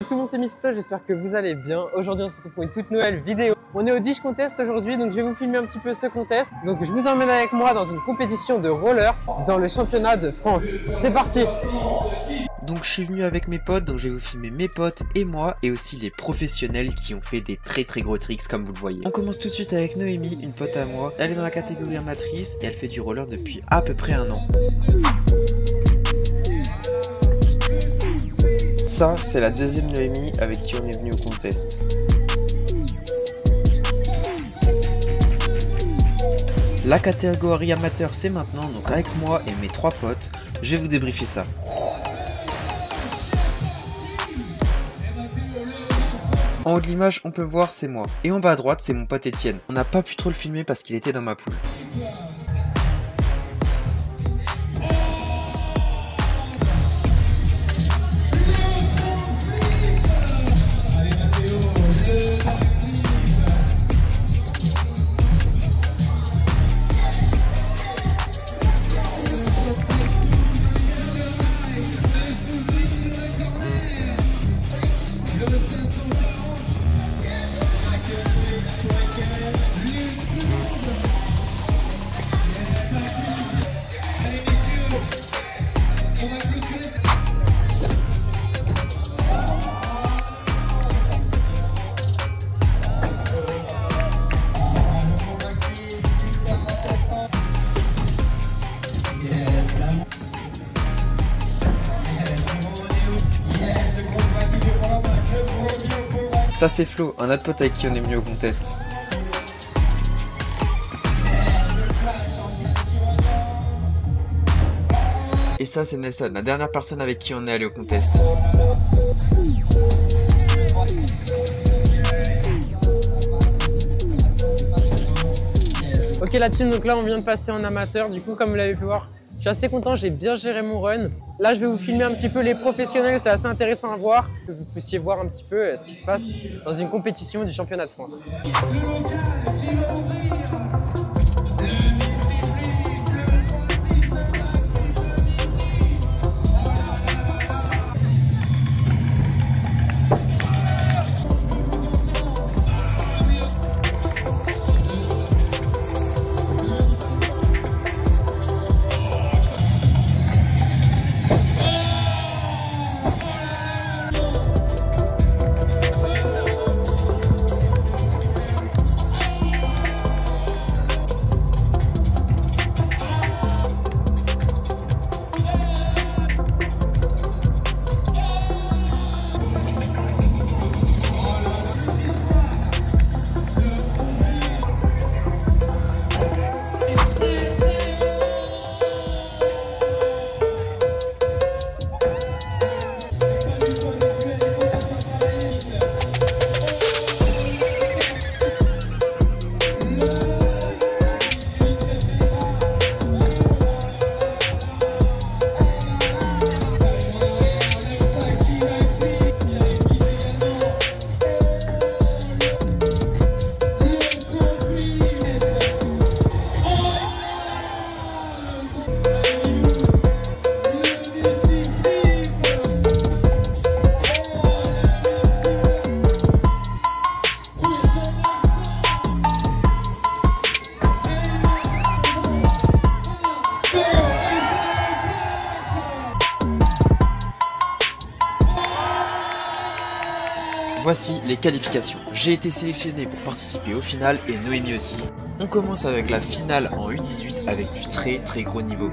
Tout le monde, c'est Misto, j'espère que vous allez bien. Aujourd'hui on se retrouve pour une toute nouvelle vidéo. On est au Dish Contest aujourd'hui, donc je vais vous filmer un petit peu ce contest. Donc je vous emmène avec moi dans une compétition de roller dans le championnat de France. C'est parti! Donc je suis venu avec mes potes, donc je vais vous filmer mes potes et moi, et aussi les professionnels qui ont fait des très gros tricks comme vous le voyez. On commence tout de suite avec Noémie, une pote à moi. Elle est dans la catégorie amatrice et elle fait du roller depuis à peu près 1 an. Ça, c'est la deuxième Noémie avec qui on est venu au contest. La catégorie amateur, c'est maintenant, donc avec moi et mes 3 potes, je vais vous débriefer ça. En haut de l'image, on peut voir, c'est moi. Et en bas à droite, c'est mon pote Étienne. On n'a pas pu trop le filmer parce qu'il était dans ma poule. Ça c'est Flo, un autre pote avec qui on est venu au contest. Et ça c'est Nelson, la dernière personne avec qui on est allé au contest. Ok la team, donc là on vient de passer en amateur, du coup comme vous l'avez pu voir, je suis assez content, j'ai bien géré mon run. Là je vais vous filmer un petit peu les professionnels, c'est assez intéressant à voir, que vous puissiez voir un petit peu ce qui se passe dans une compétition du championnat de France. Voici les qualifications. J'ai été sélectionné pour participer au final et Noémie aussi. On commence avec la finale en U18 avec du très gros niveau.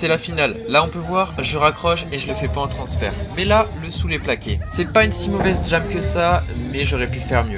c'est la finale. Là on peut voir, je raccroche et je le fais pas en transfert. Mais là, le soul est plaqué. C'est pas une si mauvaise jam que ça, mais j'aurais pu faire mieux.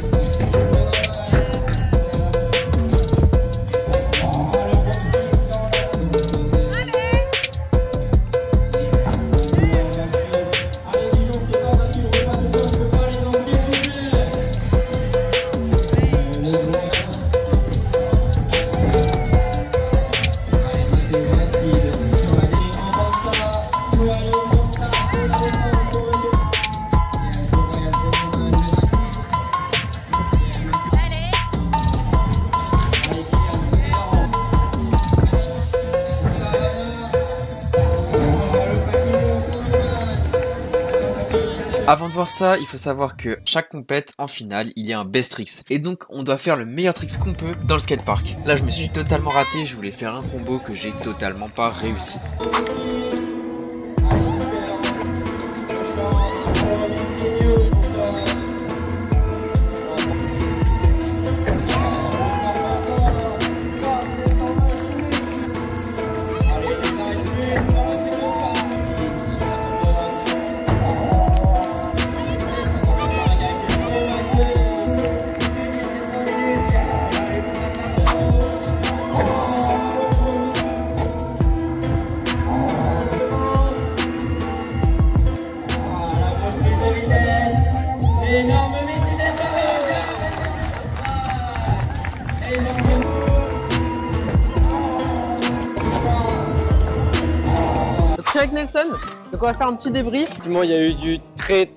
Avant de voir ça, il faut savoir que chaque compète, en finale, il y a un best tricks. Et donc, on doit faire le meilleur tricks qu'on peut dans le skatepark. Là, je me suis totalement raté, je voulais faire un combo que j'ai totalement pas réussi. Je suis avec Nelson, donc on va faire un petit débrief. Effectivement, il y a eu du très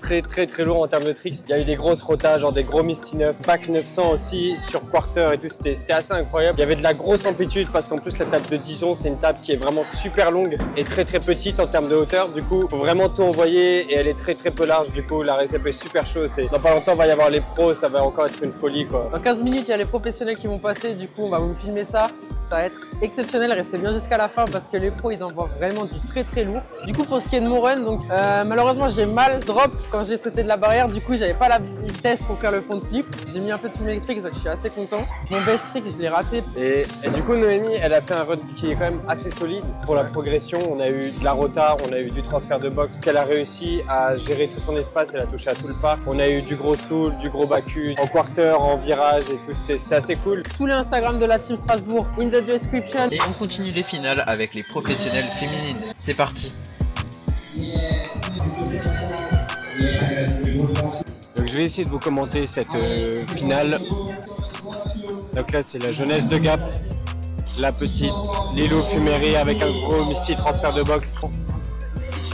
lourd en termes de tricks. Il y a eu des grosses rotages, genre des gros Misty 9, back 900 aussi sur quarter et tout, c'était assez incroyable. Il y avait de la grosse amplitude parce qu'en plus la table de Dijon, c'est une table qui est vraiment super longue et très petite en termes de hauteur. Du coup, faut vraiment tout envoyer et elle est très peu large. Du coup, la récep est super chaude. Dans pas longtemps, il va y avoir les pros, ça va encore être une folie quoi. Dans 15 minutes, il y a les professionnels qui vont passer. Du coup, on va vous filmer ça. Ça va être exceptionnel, restez bien jusqu'à la fin parce que les pros ils envoient vraiment du très lourd. Du coup pour ce qui est de mon run, donc malheureusement j'ai mal drop quand j'ai sauté de la barrière, du coup j'avais pas la vitesse pour faire le front flip. J'ai mis un peu tous mes tricks donc je suis assez content. Mon best trick je l'ai raté. Et du coup Noémie elle a fait un run qui est quand même assez solide pour la progression. On a eu de la rota, on a eu du transfert de box, qu'elle a réussi à gérer tout son espace, elle a touché à tout le parc. On a eu du gros soul, du gros bacu, en quarter, en virage et tout, c'était assez cool. Tous les Instagram de la team Strasbourg in the description. Et on continue les finales avec les professionnelles féminines. C'est parti. Donc je vais essayer de vous commenter cette finale. Donc là c'est la jeunesse de Gap, la petite Lilou Fuméry avec un gros Misty transfert de box.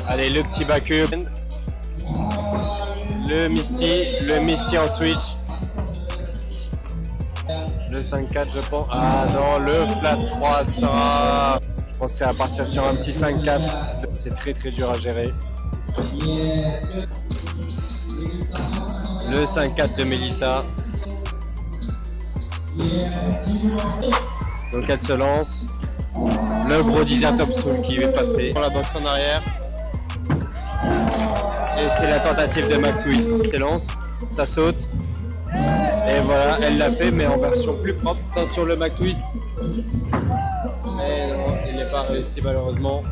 Allez le petit bacu, le Misty en switch. Le 5-4 je pense. Ah non, le flat 3 ça. Je pense que ça va partir sur un petit 5-4. C'est très dur à gérer. Le 5-4 de Mélissa. Donc elle se lance. Le gros Dizia top soul qui va passer. Pour la boxe en arrière. Et c'est la tentative de Mac Twist. Elle lance, ça saute. Et voilà, elle l'a fait, mais en version plus propre. Attention le Mac Twist. Mais non, il n'est pas réussi malheureusement.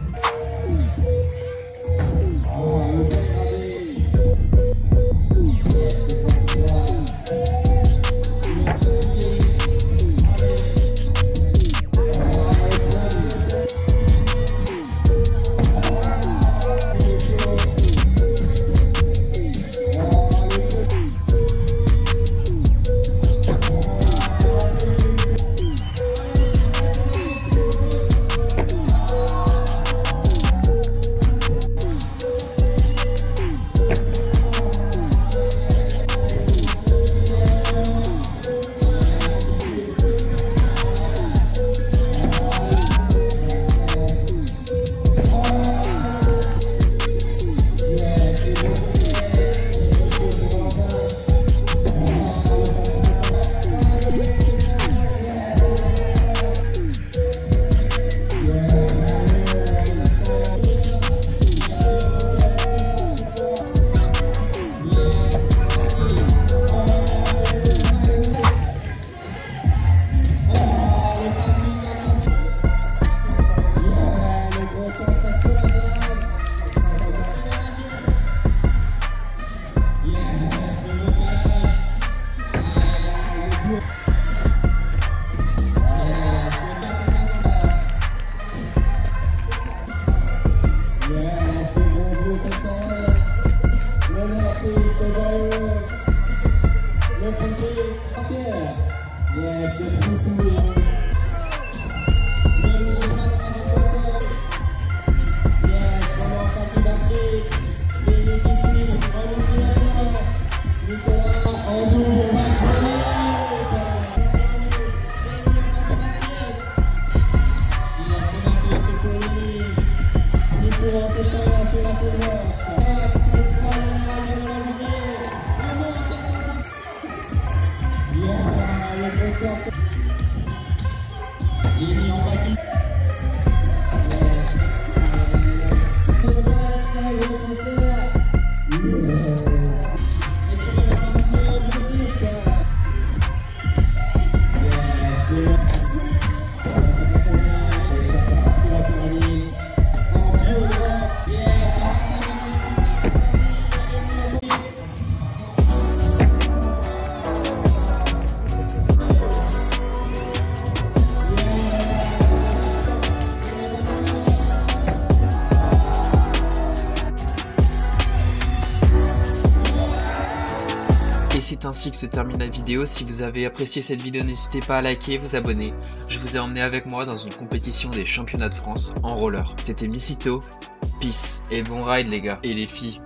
Et c'est ainsi que se termine la vidéo. Si vous avez apprécié cette vidéo, n'hésitez pas à liker et vous abonner. Je vous ai emmené avec moi dans une compétition des championnats de France en roller. C'était Missito, peace et bon ride les gars et les filles.